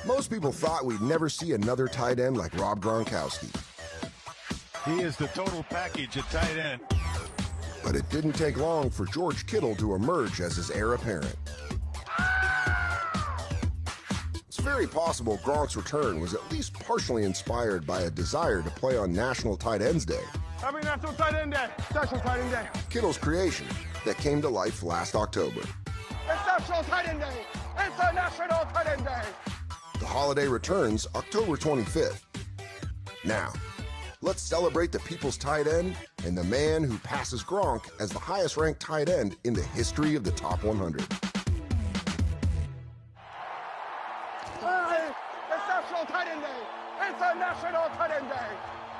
Most people thought we'd never see another tight end like Rob Gronkowski. He is the total package at tight end. But it didn't take long for George Kittle to emerge as his heir apparent. It's very possible Gronk's return was at least partially inspired by a desire to play on National Tight Ends Day. Happy National Tight End Day. National Tight End Day. Kittle's creation that came to life last October. It's National Tight End Day. It's a National Tight End Day. The holiday returns October 25th. Now, let's celebrate the people's tight end and the man who passes Gronk as the highest-ranked tight end in the history of the top 100. Hey, it's National Tight End Day. It's a National Tight End Day.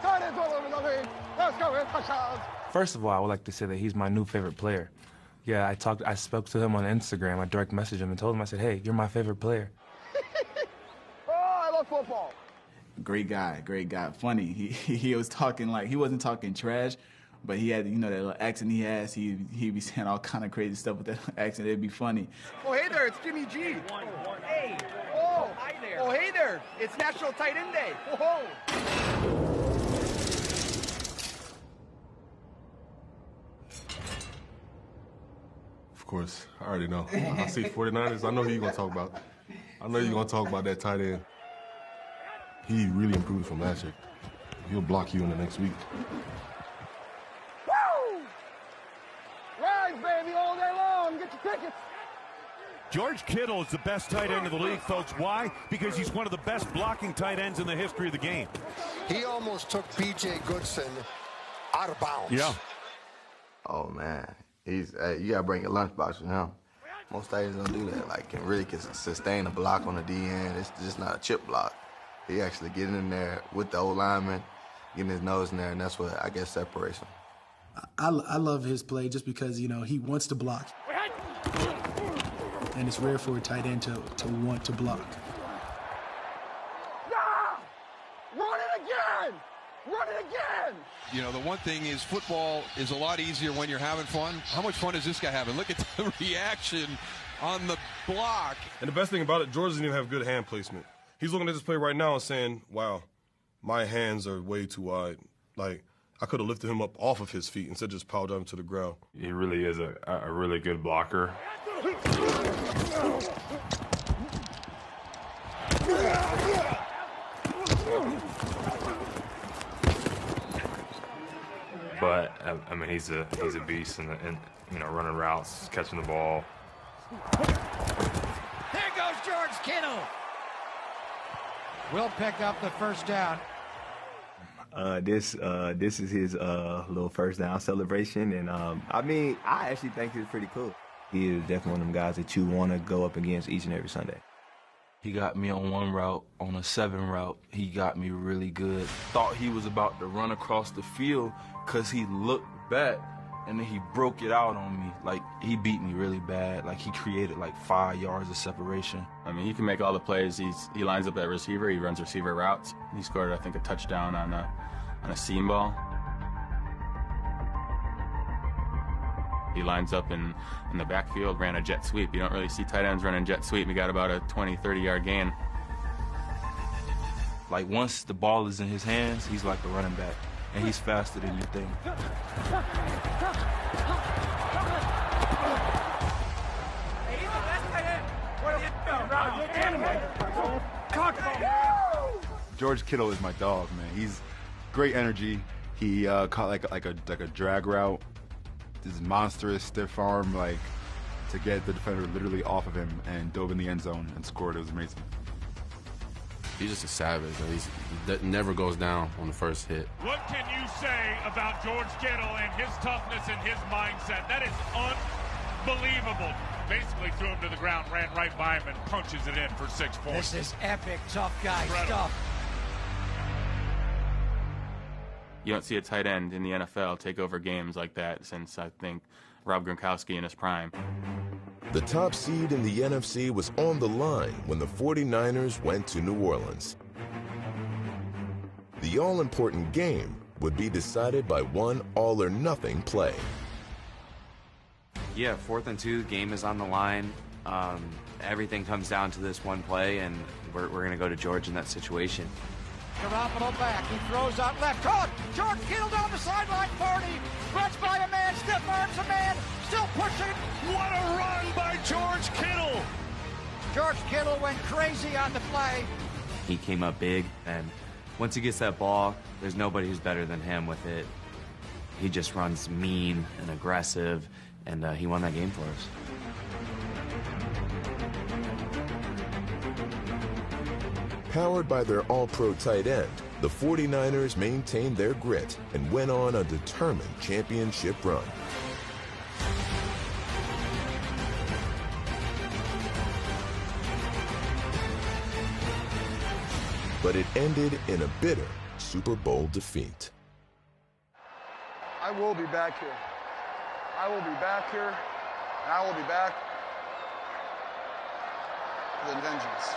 Tight ends all over the league. Let's go with touchdowns. First of all, I would like to say that he's my new favorite player. Yeah, I spoke to him on Instagram. I direct messaged him and told him, I said, hey, you're my favorite player. Oh, I love football. Great guy. Funny. He was talking like, he wasn't talking trash, but he had, you know, that little accent he has. He'd be saying all kind of crazy stuff with that accent. It'd be funny. Oh, hey there, it's Jimmy G. Hey. Oh, hi there. Oh, hey there. It's National Tight End Day. Whoa. Of course, I already know. I see 49ers. I know who you're going to talk about. I know you're going to talk about that tight end. He really improved from last year. He'll block you in the next week. Woo! Rides, baby, all day long. Get your tickets. George Kittle is the best tight end in the league, folks. Why? Because he's one of the best blocking tight ends in the history of the game. He almost took B.J. Goodson out of bounds. Yeah. Oh, man. You got to bring your lunchbox for him. Most tight ends don't do that. Like, can sustain a block on the D end. It's just not a chip block. He actually getting in there with the old lineman, getting his nose in there, and that's what I guess separates him. I love his play just because, you know, he wants to block. And it's rare for a tight end to want to block. Yeah! Run it again! Run it again! You know, the one thing is football is a lot easier when you're having fun. How much fun is this guy having? Look at the reaction on the block. And the best thing about it, George doesn't even have good hand placement. He's looking at this play right now and saying, wow, my hands are way too wide. Like, I could have lifted him up off of his feet instead of just piled down to the ground. He really is a really good blocker. But I mean, he's a beast, and you know, running routes, catching the ball. There goes George Kittle. Will pick up the first down. This is his little first down celebration, and I mean, I actually think it's pretty cool. He is definitely one of them guys that you want to go up against each and every Sunday. He got me on one route, on a 7 route. He got me really good. Thought he was about to run across the field because he looked back, and then he broke it out on me. Like, he beat me really bad. Like, he created like 5 yards of separation. I mean, he can make all the plays. He lines up at receiver. He runs receiver routes. He scored, I think, a touchdown on a seam ball. He lines up in the backfield, ran a jet sweep. You don't really see tight ends running jet sweep. He got about a 20, 30-yard gain. Like, once the ball is in his hands, he's like a running back, and he's faster than you think. George Kittle is my dog, man. He's great energy. He caught like a drag route. This monstrous stiff arm, like, to get the defender literally off of him and dove in the end zone and scored. It was amazing. He's just a savage. He never goes down on the first hit. What can you say about George Kittle and his toughness and his mindset? That is unbelievable. Basically threw him to the ground, ran right by him, and punches it in for 6 points. This is epic, tough guy stuff. You don't see a tight end in the NFL take over games like that since, I think, Rob Gronkowski in his prime. The top seed in the NFC was on the line when the 49ers went to New Orleans. The all-important game would be decided by one all-or-nothing play. Yeah, 4th and 2, game is on the line. Everything comes down to this one play, and we're going to go to George in that situation. Garoppolo back. He throws out left. Caught. George Kittle down the sideline. 40. Runs by a man. Stiff arms a man. Still pushing. What a run by George Kittle! George Kittle went crazy on the play. He came up big, and once he gets that ball, there's nobody who's better than him with it. He just runs mean and aggressive, and he won that game for us. Powered by their all-pro tight end, the 49ers maintained their grit and went on a determined championship run. But it ended in a bitter Super Bowl defeat. I will be back here. I will be back here, and I will be back with a vengeance.